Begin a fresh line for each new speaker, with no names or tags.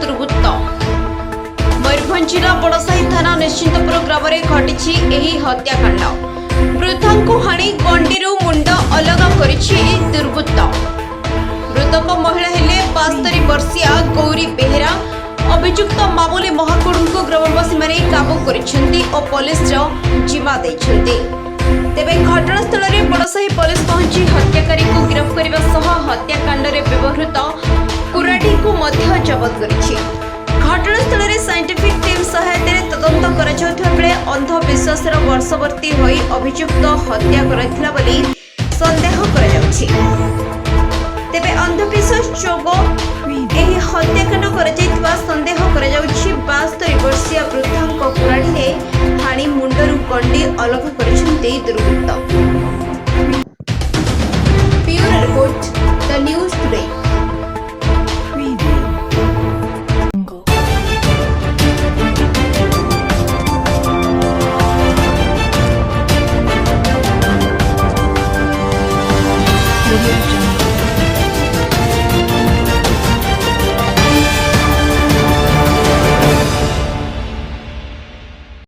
दुर्वृत्त। मयूरभंज जिला बड़साही थाना निश्चिंतपुर ग्राम में घटी हत्याकांड। वृद्धा को हाणी गंडी मुंड अलग करिछि दुर्वृत्त। मृतक महिला हेले 72 वर्षीय गौरी बेहेरा। अभियुक्त मामूली महाकुड़ को ग्रामवासी माने काबू करिसेंती और पुलिस जिम्मा देइछंती। तेबे घटनास्थल में बड़साही पुलिस पहुंची हत्याकारी को गिरफ्त करने सह हत्याकांड में व्यवहृत कुराटी को मध्य जबत करिछि। घटनास्थल में साइंटिफिक टीम सहायता तदंत कर अंधविश्वास वर्षवर्ती होई अभियुक्त हत्या करथिला बोली संदेह करा जाउछि। तेबे अंधविश्वास जोगो एही हत्याकांड कर संदेह करा जाउछि। 72 वर्षीय वृद्धा कुराड़ी हाणी मुंडरू गंडी अलग करिसेंती दुर्वृत्त। Bureau report the news today.
Audio